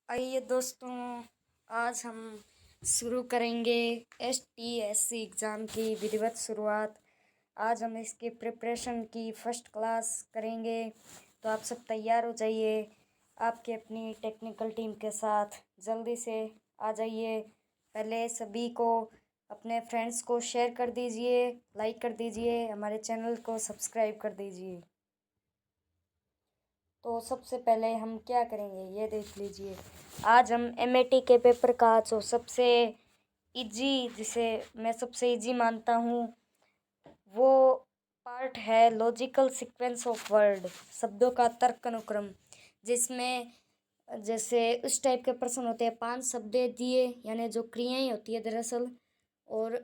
आइए दोस्तों, आज हम शुरू करेंगे STSC एग्ज़ाम की विधिवत शुरुआत। आज हम इसकी प्रिपरेशन की फर्स्ट क्लास करेंगे, तो आप सब तैयार हो जाइए। आपके अपनी टेक्निकल टीम के साथ जल्दी से आ जाइए। पहले सभी को अपने फ्रेंड्स को शेयर कर दीजिए, लाइक कर दीजिए, हमारे चैनल को सब्सक्राइब कर दीजिए। तो सबसे पहले हम क्या करेंगे ये देख लीजिए। आज हम MAT के पेपर का जो सबसे इजी, जिसे मैं सबसे इजी मानता हूँ, वो पार्ट है लॉजिकल सीक्वेंस ऑफ वर्ड, शब्दों का तर्क अनुक्रम, जिसमें जैसे उस टाइप के प्रश्न होते हैं। 5 शब्द दिए, यानी जो क्रियाएं होती है दरअसल, और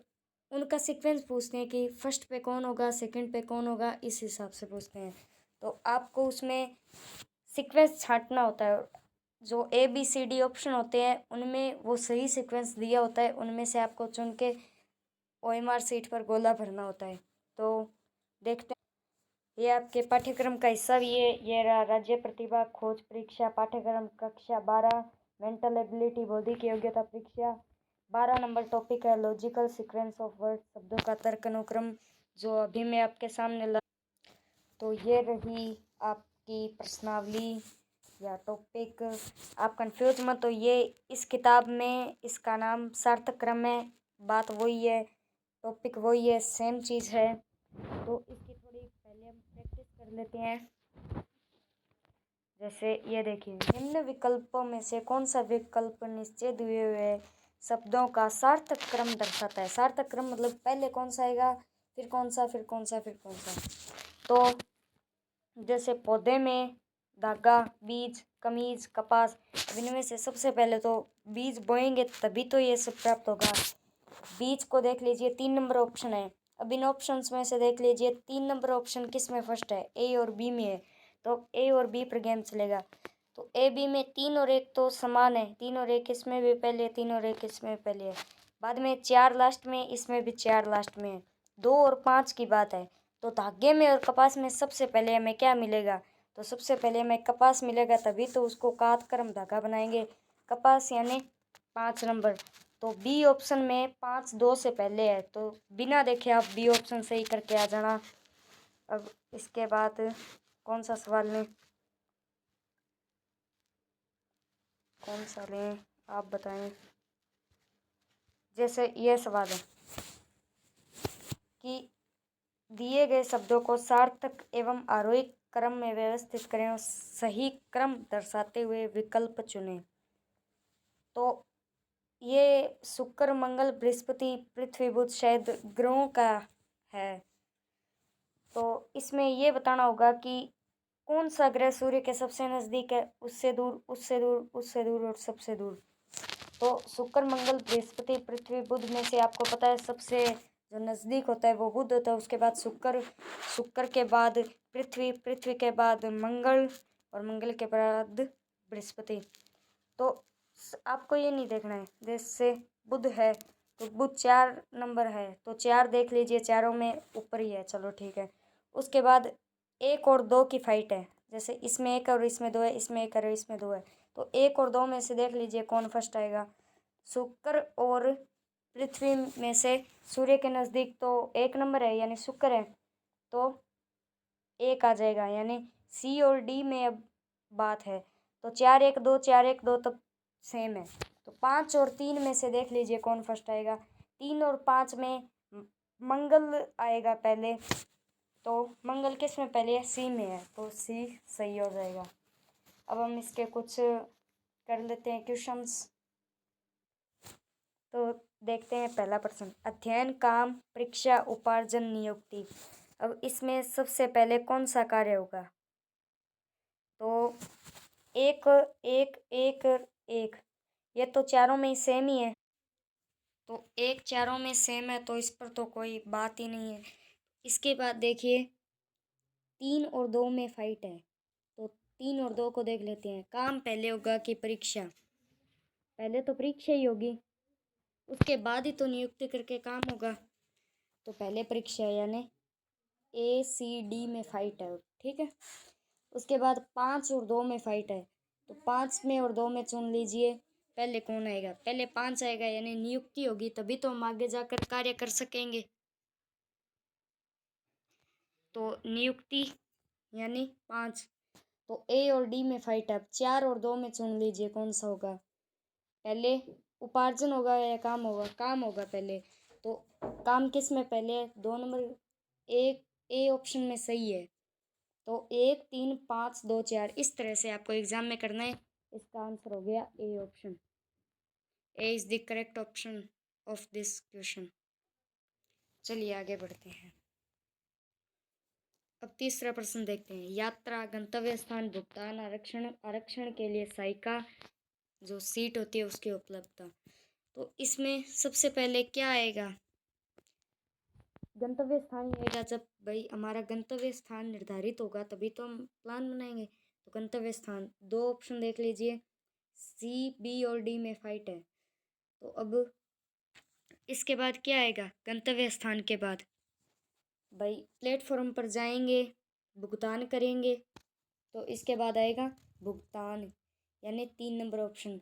उनका सीक्वेंस पूछते हैं कि फर्स्ट पे कौन होगा, सेकंड पे कौन होगा, इस हिसाब से पूछते हैं। तो आपको उसमें सीक्वेंस छांटना होता है। जो ABCD ऑप्शन होते हैं उनमें वो सही सीक्वेंस दिया होता है, उनमें से आपको चुन के OMR सीट पर गोला भरना होता है। तो देखते हैं, ये आपके पाठ्यक्रम का हिस्सा भी है। ये रहा राज्य प्रतिभा खोज परीक्षा पाठ्यक्रम कक्षा 12, मेंटल एबिलिटी बौद्धिक योग्यता परीक्षा। 12 नंबर टॉपिक है लॉजिकल सीक्वेंस ऑफ वर्ड, शब्दों का तर्क अनुक्रम, जो अभी मैं आपके सामने तो ये रही आपकी प्रश्नावली या टॉपिक। आप कंफ्यूज मत हो, ये इस किताब में इसका नाम सार्थक क्रम है, बात वही है, टॉपिक वही है, सेम चीज़ है। तो इसकी थोड़ी पहले हम प्रैक्टिस कर लेते हैं। जैसे ये देखिए, निम्न विकल्पों में से कौन सा विकल्प निश्चित हुए हुए शब्दों का सार्थक क्रम दर्शाता है। सार्थक क्रम मतलब पहले कौन सा आएगा, फिर कौन सा, फिर कौन सा, फिर कौन सा। तो जैसे पौधे में धागा, बीज, कमीज, कपास, अब इनमें से सबसे पहले तो बीज बोएंगे तभी तो ये सब प्राप्त होगा। बीज को देख लीजिए, 3 नंबर ऑप्शन है। अब इन ऑप्शंस में से देख लीजिए 3 नंबर ऑप्शन किस में फर्स्ट है, A और B में है, तो A और B पर गेम चलेगा। तो A B में 3 और 1 तो समान है, 3 और 1 इसमें भी पहले है, 3 और 1 इसमें पहले है। बाद में 4 लास्ट में, इसमें भी 4 लास्ट में है। 2 और 5 की बात है। तो धागे में और कपास में सबसे पहले हमें क्या मिलेगा, तो सबसे पहले हमें कपास मिलेगा, तभी तो उसको काट कर हम धागा बनाएंगे। कपास यानी 5 नंबर। तो बी ऑप्शन में 5 2 से पहले है, तो बिना देखे आप बी ऑप्शन सही करके आ जाना। अब इसके बाद कौन सा सवाल लें, कौन सा लें आप बताएं। जैसे ये सवाल है कि दिए गए शब्दों को सार्थक एवं आरोही क्रम में व्यवस्थित करें और सही क्रम दर्शाते हुए विकल्प चुनें। तो ये शुक्र, मंगल, बृहस्पति, पृथ्वी, बुध शायद ग्रहों का है। तो इसमें ये बताना होगा कि कौन सा ग्रह सूर्य के सबसे नज़दीक है, उससे दूर, उससे दूर, उससे दूर और सबसे दूर। तो शुक्र, मंगल, बृहस्पति, पृथ्वी, बुध में से आपको पता है सबसे जो नज़दीक होता है वो बुध होता है। उसके बाद शुक्र, शुक्र के बाद पृथ्वी, पृथ्वी के बाद मंगल और मंगल के बाद बृहस्पति। तो आपको ये नहीं देखना है, जैसे बुध है तो बुध 4 नंबर है, तो 4 देख लीजिए, चारों में ऊपर ही है, चलो ठीक है। उसके बाद 1 और 2 की फाइट है, जैसे इसमें 1 और इसमें 2 है, इसमें 1 और इसमें 2 है, तो 1 और 2 में से देख लीजिए कौन फर्स्ट आएगा। शुक्र और पृथ्वी में से सूर्य के नज़दीक तो 1 नंबर है यानी शुक्र है, तो 1 आ जाएगा, यानी C और D में अब बात है। तो 4 1 2, 4 1 2 तब सेम है। तो 5 और 3 में से देख लीजिए कौन फर्स्ट आएगा। 3 और 5 में मंगल आएगा पहले, तो मंगल किस में पहले है, C में है, तो C सही हो जाएगा। अब हम इसके कुछ कर लेते हैं क्वेश्चंस। तो देखते हैं पहला प्रश्न, अध्ययन, काम, परीक्षा, उपार्जन, नियुक्ति। अब इसमें सबसे पहले कौन सा कार्य होगा, तो एक एक एक एक, ये तो चारों में ही सेम ही है, तो एक चारों में सेम है, तो इस पर तो कोई बात ही नहीं है। इसके बाद देखिए 3 और 2 में फाइट है, तो 3 और 2 को देख लेते हैं। काम पहले होगा कि परीक्षा, पहले तो परीक्षा ही होगी, उसके बाद ही तो नियुक्ति करके काम होगा। तो पहले परीक्षा यानी ACD में फाइट है, ठीक है। उसके बाद 5 और 2 में फाइट है, तो 5 में और 2 में चुन लीजिए। पहले कौन आएगा? पहले 5 आएगा, यानी नियुक्ति होगी, तभी तो हम आगे जाकर कार्य कर सकेंगे। तो नियुक्ति यानी 5। तो ए और डी में फाइट है। अब 4 और 2 में चुन लीजिए कौन सा होगा। पहले उपार्जन होगा या काम होगा? काम होगा पहले। तो काम किस में पहले है? 2 नंबर ए ऑप्शन में सही है। तो 1 3 5 2 4 इस तरह से आपको एग्जाम में करना है। इसका आंसर हो गया A option. A is the correct option of this question. चलिए आगे बढ़ते हैं। अब तीसरा प्रश्न देखते हैं। यात्रा, गंतव्य स्थान, भुगतान, आरक्षण के लिए सहायिका जो सीट होती है उसकी उपलब्धता। तो इसमें सबसे पहले क्या आएगा? गंतव्य स्थान ही आएगा। जब भाई हमारा गंतव्य स्थान निर्धारित होगा तभी तो हम प्लान बनाएंगे। तो गंतव्य स्थान 2 ऑप्शन देख लीजिए। सी, बी और डी में फाइट है। तो अब इसके बाद क्या आएगा? गंतव्य स्थान के बाद भाई प्लेटफॉर्म पर जाएंगे, भुगतान करेंगे। तो इसके बाद आएगा भुगतान, यानी 3 नंबर ऑप्शन।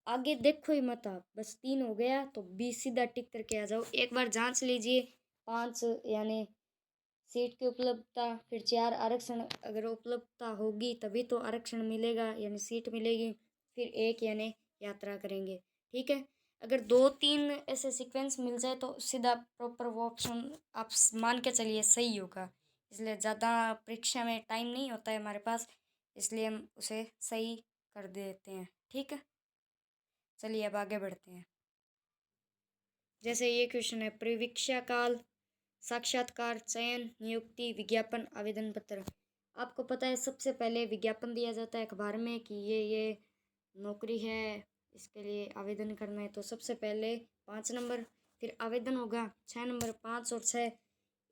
आगे देखो ही मत आप, बस 3 हो गया तो बी सीधा टिक करके आ जाओ। एक बार जांच लीजिए। 5 यानी सीट की उपलब्धता, फिर 4 आरक्षण, अगर उपलब्धता होगी तभी तो आरक्षण मिलेगा यानी सीट मिलेगी, फिर 1 यानी यात्रा करेंगे। ठीक है। अगर 2-3 ऐसे सीक्वेंस मिल जाए तो सीधा प्रॉपर वो ऑप्शन आप मान के चलिए सही होगा। इसलिए ज़्यादा परीक्षा में टाइम नहीं होता है हमारे पास, इसलिए हम उसे सही कर देते हैं। ठीक है। चलिए अब आगे बढ़ते हैं। जैसे ये क्वेश्चन है, परीक्षा काल, साक्षात्कार, चयन, नियुक्ति, विज्ञापन, आवेदन पत्र। आपको पता है सबसे पहले विज्ञापन दिया जाता है अखबार में कि ये नौकरी है, इसके लिए आवेदन करना है। तो सबसे पहले 5 नंबर, फिर आवेदन होगा 6 नंबर। 5 और 6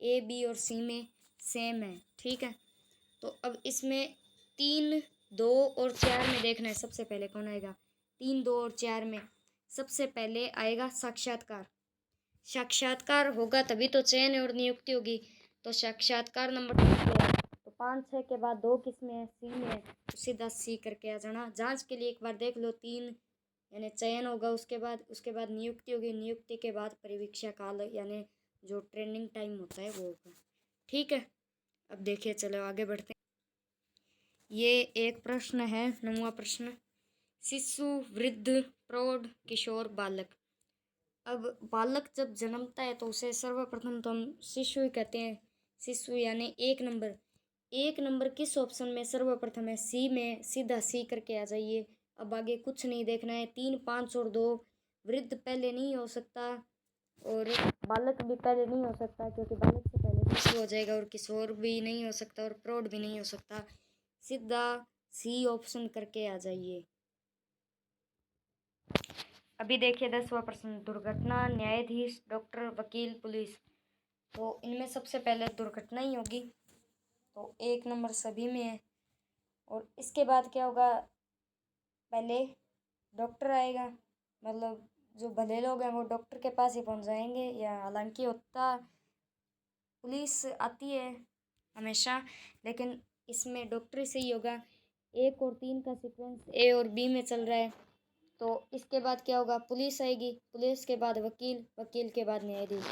ए, बी और सी में सेम है। ठीक है। तो अब इसमें 3, 2 और 4 में देखना है सबसे पहले कौन आएगा। 3, 2 और 4 में सबसे पहले आएगा साक्षात्कार। साक्षात्कार होगा तभी तो चयन और नियुक्ति होगी। तो साक्षात्कार नंबर 2 पे है। तो 5 6 के बाद 2 किस में है? सी में है। तो सीधा सी करके आ जाना। जांच के लिए एक बार देख लो। 3 यानी चयन होगा, उसके बाद नियुक्ति होगी, नियुक्ति के बाद परीक्षा काल यानी जो ट्रेनिंग टाइम होता है वो होगा। ठीक है। अब देखिए, चलो आगे बढ़ते हैं। ये एक प्रश्न है, 9वां प्रश्न। शिशु, वृद्ध, प्रौढ़, किशोर, बालक। अब बालक जब जन्मता है तो उसे सर्वप्रथम तो हम शिशु ही कहते हैं। शिशु यानी 1 नंबर। 1 नंबर किस ऑप्शन में सर्वप्रथम है? सी में। सीधा सी करके आ जाइए। अब आगे कुछ नहीं देखना है। 3 5 और 2। वृद्ध पहले नहीं हो सकता और बालक भी पहले नहीं हो सकता, क्योंकि बालक से पहले शिशु हो जाएगा। और किशोर भी नहीं हो सकता और प्रौढ़ भी नहीं हो सकता। सीधा सी ऑप्शन करके आ जाइए। अभी देखिए 10वां प्रश्न। दुर्घटना, न्यायाधीश, डॉक्टर, वकील, पुलिस। तो इनमें सबसे पहले दुर्घटना ही होगी। तो 1 नंबर सभी में है। और इसके बाद क्या होगा? पहले डॉक्टर आएगा, मतलब जो भले लोग हैं वो डॉक्टर के पास ही पहुंच जाएंगे, या हालांकि होता पुलिस आती है हमेशा, लेकिन इसमें डॉक्टर ही सही होगा। 1 और 3 का सीक्वेंस ए और बी में चल रहा है। तो इसके बाद क्या होगा? पुलिस आएगी, पुलिस के बाद वकील, वकील के बाद न्यायाधीश।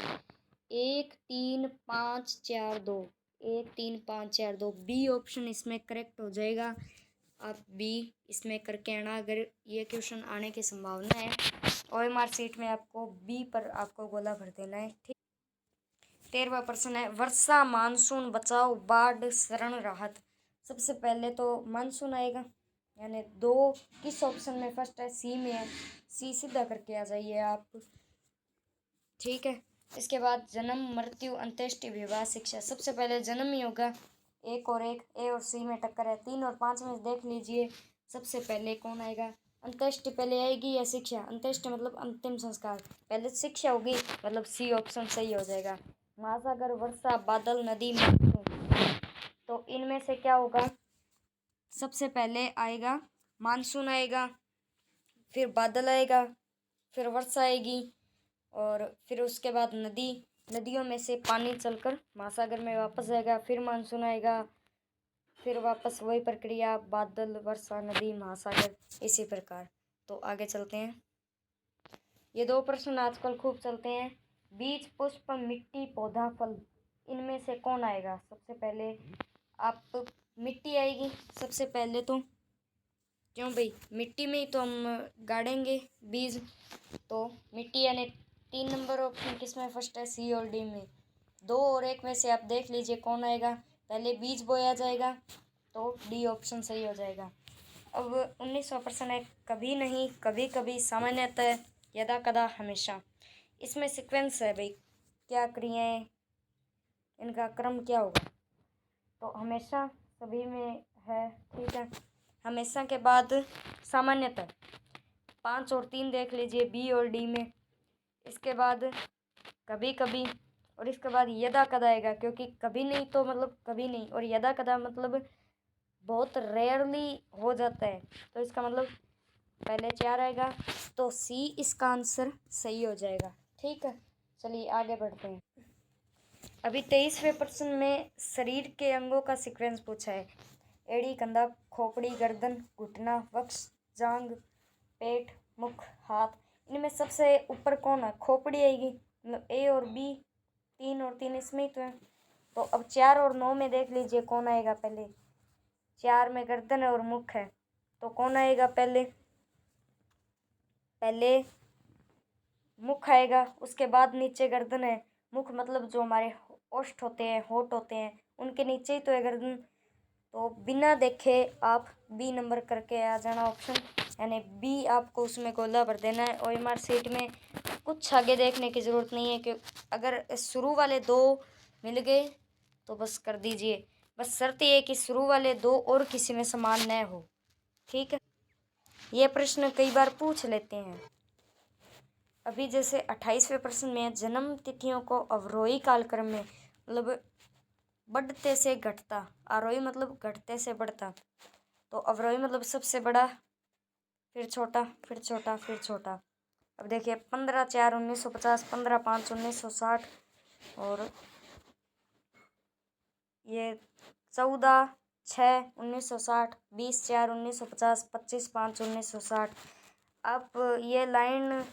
1 3 5 4 2। 1 3 5 4 2 बी ऑप्शन इसमें करेक्ट हो जाएगा। आप बी इसमें करके आना अगर ये क्वेश्चन आने की संभावना है। OMR सीट में आपको बी पर आपको गोला भर देना है। ठीक। 13वां प्रश्न है, वर्षा, मानसून, बचाव, बाढ़, शरण, राहत। सबसे पहले तो मानसून आएगा, यानी 2 किस ऑप्शन में फर्स्ट है? सी में है। सी सीधा करके आ जाइए आप। ठीक है। इसके बाद जन्म, मृत्यु, अंत्येष्टि, विवाह, शिक्षा। सबसे पहले जन्म ही होगा। 1 और 1 ए और सी में टक्कर है। 3 और 5 में देख लीजिए सबसे पहले कौन आएगा। अंत्येष्टि पहले आएगी या शिक्षा? अंत्येष्टि मतलब अंतिम संस्कार, पहले शिक्षा होगी, मतलब सी ऑप्शन सही हो जाएगा। महासागर, वर्षा, बादल, नदी, मानसून। तो इनमें से क्या होगा? सबसे पहले आएगा मानसून आएगा, फिर बादल आएगा, फिर वर्षा आएगी, और फिर उसके बाद नदियों में से पानी चलकर महासागर में वापस आएगा, फिर मानसून आएगा, फिर वापस वही प्रक्रिया, बादल, वर्षा, नदी, महासागर, इसी प्रकार। तो आगे चलते हैं। ये 2 प्रश्न आजकल खूब चलते हैं। बीज, पुष्प, मिट्टी, पौधा, फल, इनमें से कौन आएगा? सबसे पहले आप मिट्टी आएगी सबसे पहले तो, क्यों भाई, मिट्टी में ही तो हम गाड़ेंगे बीज। तो मिट्टी यानी 3 नंबर ऑप्शन किसमें फर्स्ट है? सी और डी में। 2 और 1 में से आप देख लीजिए कौन आएगा। पहले बीज बोया जाएगा तो डी ऑप्शन सही हो जाएगा। अब 19वां प्रश्न है, कभी नहीं, कभी कभी, सामान्यतः, यदा कदा, हमेशा। इसमें सीक्वेंस है भाई, क्या क्रियाएं, इनका क्रम क्या होगा? तो हमेशा सभी में है, ठीक है। हमेशा के बाद सामान्यतः 5 और 3 देख लीजिए बी और डी में। इसके बाद कभी कभी, और इसके बाद यदा कदा आएगा, क्योंकि कभी नहीं तो मतलब कभी नहीं, और यदा कदा मतलब बहुत रेयरली हो जाता है, तो इसका मतलब पहले 4 आएगा। तो सी इसका आंसर सही हो जाएगा, ठीक है। चलिए आगे बढ़ते हैं। अभी 23वें प्रश्न में शरीर के अंगों का सीक्वेंस पूछा है। एड़ी, कंधा, खोपड़ी, गर्दन, घुटना, वक्ष, जांघ, पेट, मुख, हाथ, इनमें सबसे ऊपर कौन है? खोपड़ी आएगी, मतलब ए और बी, 3 और 3 इसमें ही तो है। तो अब 4 और 9 में देख लीजिए कौन आएगा पहले। 4 में गर्दन और मुख है, तो कौन आएगा पहले? पहले मुख आएगा, उसके बाद नीचे गर्दन है। मुख मतलब जो हमारे ओष्ठ होते हैं, होठ होते हैं, उनके नीचे ही तो है गर्दन। तो बिना देखे आप बी नंबर करके आ जाना ऑप्शन, यानी बी आपको उसमें गोला भर देना है। और OMR शीट में कुछ आगे देखने की ज़रूरत नहीं है, कि अगर शुरू वाले 2 मिल गए तो बस कर दीजिए। बस शर्त ये है कि शुरू वाले 2 और किसी में समान न हो, ठीक है। ये प्रश्न कई बार पूछ लेते हैं। अभी जैसे 28वें प्रश्न में जन्म तिथियों को अवरोही कालक्रम में, मतलब बढ़ते से घटता, आरोही मतलब घटते से बढ़ता, तो अवरोही मतलब सबसे बड़ा, फिर छोटा, फिर छोटा, फिर छोटा। अब देखिए 15/4/1950, 15/5/1960, और ये 14/6/1960, 20/4/1950, 25/5/1960। आप ये लाइन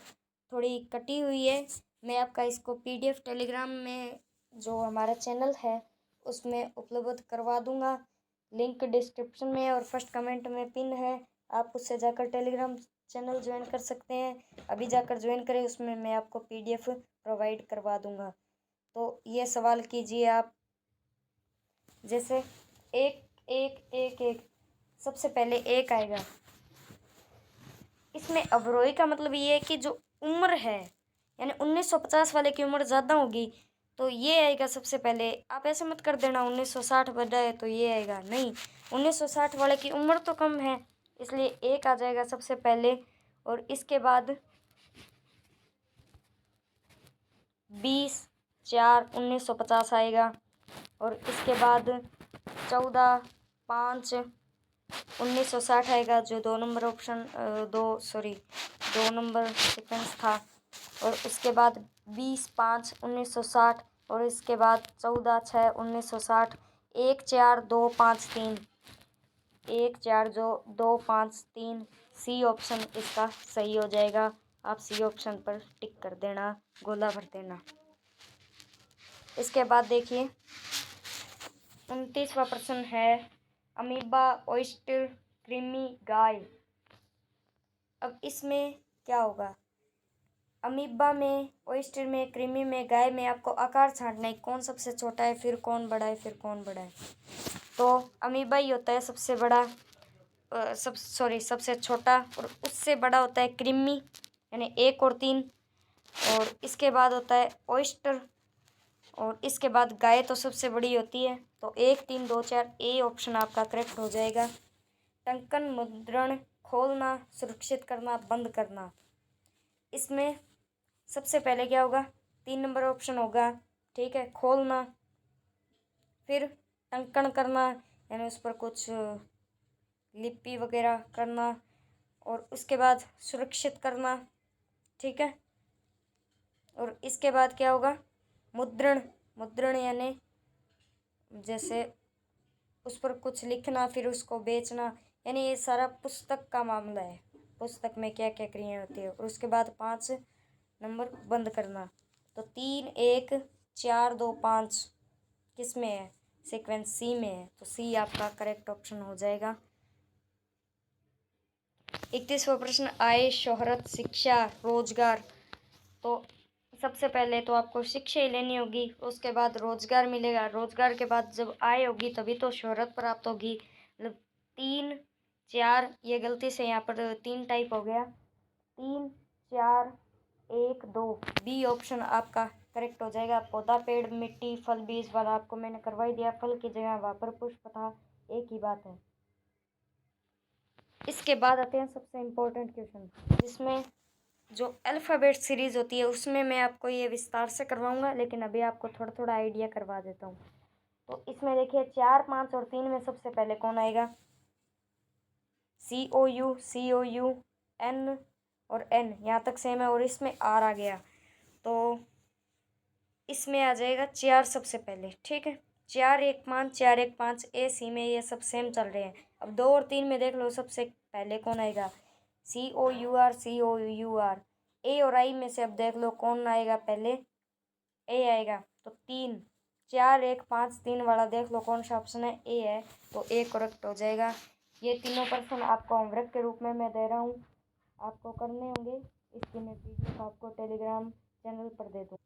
थोड़ी कटी हुई है, मैं आपका इसको PDF टेलीग्राम में जो हमारा चैनल है उसमें उपलब्ध करवा दूंगा। लिंक डिस्क्रिप्शन में और फर्स्ट कमेंट में पिन है, आप उससे जाकर टेलीग्राम चैनल ज्वाइन कर सकते हैं। अभी जाकर ज्वाइन करें, उसमें मैं आपको PDF प्रोवाइड करवा दूंगा। तो ये सवाल कीजिए आप, जैसे एक एक एक एक, सबसे पहले एक आएगा। इसमें अवरोही का मतलब ये है कि जो उम्र है, यानी 1950 वाले की उम्र ज़्यादा होगी, तो ये आएगा सबसे पहले। आप ऐसे मत कर देना 1960 बड़ा है तो ये आएगा, नहीं, 1960 वाले की उम्र तो कम है, इसलिए एक आ जाएगा सबसे पहले। और इसके बाद 20/4/1950 आएगा, और इसके बाद 14/5/1960 आएगा, जो 2 नंबर ऑप्शन 2 नंबर सीक्वेंस था। और उसके बाद 20/5/1960, और इसके बाद 14/6/1960, 1/4/2/5/3, 1/4/2/5/3, सी ऑप्शन इसका सही हो जाएगा। आप सी ऑप्शन पर टिक कर देना, गोला भर देना। इसके बाद देखिए 29वां प्रश्न है, अमीबा, ओयस्टर, कृमि, गाय। अब इसमें क्या होगा? अमीबा में, ओयस्टर में, कृमि में, गाय में आपको आकार छांटना है, कौन सबसे छोटा है, फिर कौन बड़ा है, फिर कौन बड़ा है। तो अमीबा ही होता है सबसे बड़ा, सबसे छोटा, और उससे बड़ा होता है कृमि, यानी 1 और 3, और इसके बाद होता है ओयस्टर, और इसके बाद गाय तो सबसे बड़ी होती है। तो 1 3 2 4 ए ऑप्शन आपका करेक्ट हो जाएगा। टंकन, मुद्रण, खोलना, सुरक्षित करना, बंद करना, इसमें सबसे पहले क्या होगा? 3 नंबर ऑप्शन होगा, ठीक है, खोलना, फिर टंकन करना, यानी उस पर कुछ लिपि वगैरह करना, और उसके बाद सुरक्षित करना, ठीक है। और इसके बाद क्या होगा? मुद्रण, मुद्रण यानी जैसे उस पर कुछ लिखना, फिर उसको बेचना, यानी ये सारा पुस्तक का मामला है। पुस्तक में क्या क्या क्रियाएं होती है। और उसके बाद 5 नंबर बंद करना। तो 3 1 4 2 5 किस में है? सीक्वेंस सी में है। तो सी आपका करेक्ट ऑप्शन हो जाएगा। 31वां प्रश्न, आय, शोहरत, शिक्षा, रोजगार। तो सबसे पहले तो आपको शिक्षा ही लेनी होगी, उसके बाद रोजगार मिलेगा, रोजगार के बाद जब आय होगी तभी तो शोहरत प्राप्त होगी। मतलब 3 4, ये गलती से यहाँ पर 3 टाइप हो गया। 3 4 1 2, बी ऑप्शन आपका करेक्ट हो जाएगा। पौधा, पेड़, मिट्टी, फल, बीज वाला आपको मैंने करवा ही दिया। फल की जगह वहाँ पर पुष्प था, एक ही बात है। इसके बाद आते हैं सबसे इम्पोर्टेंट क्वेश्चन, जिसमें जो अल्फ़ाबेट सीरीज़ होती है उसमें मैं आपको ये विस्तार से करवाऊंगा, लेकिन अभी आपको थोड़ा थोड़ा आइडिया करवा देता हूँ। तो इसमें देखिए 4 5 और 3 में सबसे पहले कौन आएगा? COU N और N, यहाँ तक सेम है, और इसमें R आ गया। तो इसमें आ जाएगा 4 सबसे पहले, ठीक है। 4 1 5 4 1 5 ए सी में ये सब सेम चल रहे हैं। अब 2 और 3 में देख लो सबसे पहले कौन आएगा? COUR। ए और आई में से अब देख लो कौन आएगा पहले? ए आएगा। तो 3 4 1 5 3 वाला देख लो कौन सा ऑप्शन है? ए है। तो ए करेक्ट हो जाएगा। ये तीनों प्रश्न आपको होमवर्क के रूप में मैं दे रहा हूँ, आपको करने होंगे। इसकी मैं PDF आपको टेलीग्राम चैनल पर दे दूँ।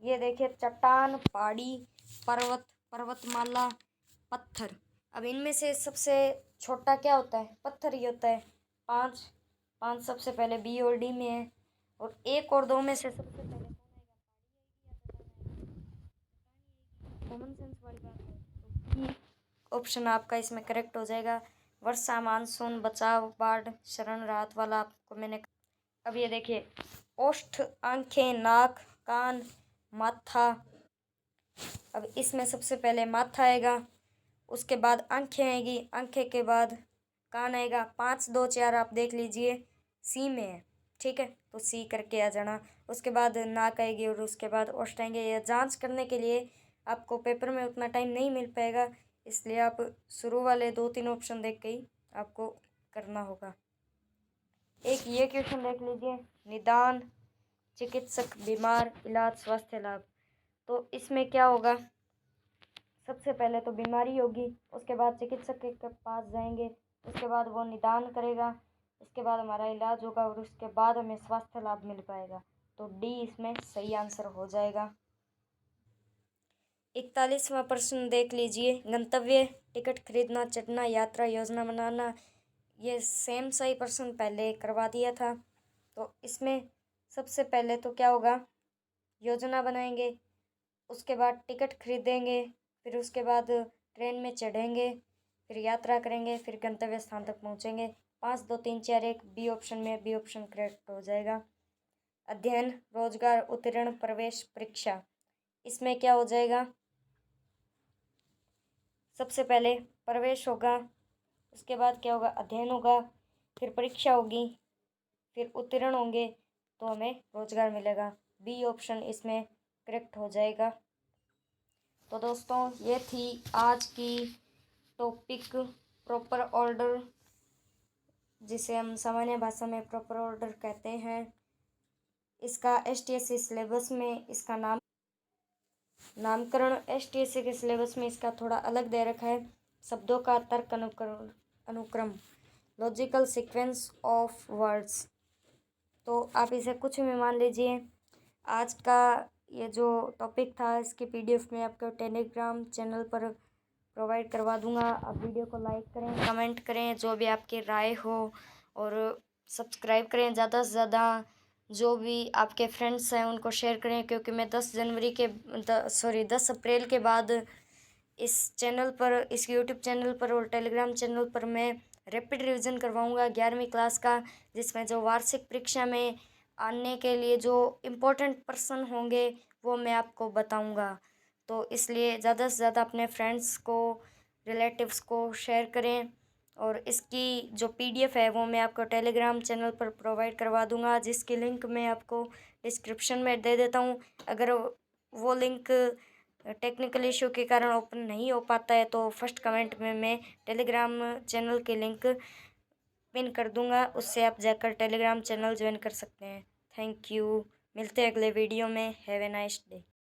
ये देखिए, चट्टान, पहाड़ी, पर्वत, पर्वतमाला, पत्थर। अब इनमें से सबसे छोटा क्या होता है? पत्थर ही होता है। 5 5 सबसे पहले बी और डी में है। और 1 और 2 में से सबसे पहले कौन आएगा? कॉमन सेंस वाली बात है। तो बी ऑप्शन आपका इसमें करेक्ट हो जाएगा। वर्षा, मानसून, बचाव, बाढ़, शरण, राहत वाला आपको मैंने। अब ये देखिए, ओष्ठ, आंखें, नाक, कान, माथा। अब इसमें सबसे पहले माथा आएगा, उसके बाद आंखें आएगी, आंखें के बाद कान आएगा। 5 2 4 आप देख लीजिए, सी में है, ठीक है। तो सी करके आ जाना। उसके बाद नाक आएगी और उसके बाद ओष्ठ आएंगे। यह जांच करने के लिए आपको पेपर में उतना टाइम नहीं मिल पाएगा, इसलिए आप शुरू वाले 2 3 ऑप्शन देख के ही आपको करना होगा। एक ये क्वेश्चन देख लीजिए, निदान, चिकित्सक, बीमार, इलाज, स्वास्थ्य लाभ। तो इसमें क्या होगा? सबसे पहले तो बीमारी होगी, उसके बाद चिकित्सक के पास जाएंगे, उसके बाद वो निदान करेगा, उसके बाद हमारा इलाज होगा और उसके बाद हमें स्वास्थ्य लाभ मिल पाएगा। तो डी इसमें सही आंसर हो जाएगा। 41वां प्रश्न देख लीजिए, गंतव्य, टिकट खरीदना, चढ़ना, यात्रा योजना बनाना। ये सेम सही प्रश्न पहले करवा दिया था। तो इसमें सबसे पहले तो क्या होगा? योजना बनाएंगे, उसके बाद टिकट खरीदेंगे, फिर उसके बाद ट्रेन में चढ़ेंगे, फिर यात्रा करेंगे, फिर गंतव्य स्थान तक पहुंचेंगे। 5 2 3 4 1 बी ऑप्शन में, बी ऑप्शन करेक्ट हो जाएगा। अध्ययन, रोजगार, उत्तीर्ण, प्रवेश, परीक्षा। इसमें क्या हो जाएगा? सबसे पहले प्रवेश होगा, उसके बाद क्या होगा? अध्ययन होगा, फिर परीक्षा होगी, फिर उत्तीर्ण होंगे, तो हमें रोजगार मिलेगा। बी ऑप्शन इसमें करेक्ट हो जाएगा। तो दोस्तों, ये थी आज की टॉपिक प्रॉपर ऑर्डर, जिसे हम सामान्य भाषा में प्रॉपर ऑर्डर कहते हैं। इसका STSC सिलेबस में इसका नामकरण STSC के सिलेबस में इसका थोड़ा अलग दे रखा है। शब्दों का तर्क अनुक्रम, लॉजिकल सीक्वेंस ऑफ वर्ड्स। तो आप इसे कुछ भी मान लीजिए। आज का ये जो टॉपिक था, इसकी PDF में आपको टेलीग्राम चैनल पर प्रोवाइड करवा दूंगा। आप वीडियो को लाइक करें, कमेंट करें, जो भी आपकी राय हो, और सब्सक्राइब करें ज़्यादा से ज़्यादा। जो भी आपके फ्रेंड्स हैं उनको शेयर करें, क्योंकि मैं 10 अप्रैल के बाद इस चैनल पर, इस यूट्यूब चैनल पर और टेलीग्राम चैनल पर मैं रैपिड रिवीजन करवाऊंगा 11वीं क्लास का, जिसमें जो वार्षिक परीक्षा में आने के लिए जो इम्पोर्टेंट प्रश्न होंगे वो मैं आपको बताऊंगा। तो इसलिए ज़्यादा से ज़्यादा अपने फ्रेंड्स को, रिलेटिव्स को शेयर करें। और इसकी जो PDF है वो मैं आपको टेलीग्राम चैनल पर प्रोवाइड करवा दूंगा, जिसकी लिंक मैं आपको डिस्क्रिप्शन में दे देता हूँ। अगर वो लिंक टेक्निकल इशू के कारण ओपन नहीं हो पाता है, तो फर्स्ट कमेंट में मैं टेलीग्राम चैनल की लिंक पिन कर दूंगा, उससे आप जाकर टेलीग्राम चैनल ज्वाइन कर सकते हैं। Thank you. मिलते हैं अगले वीडियो में। Have a nice day.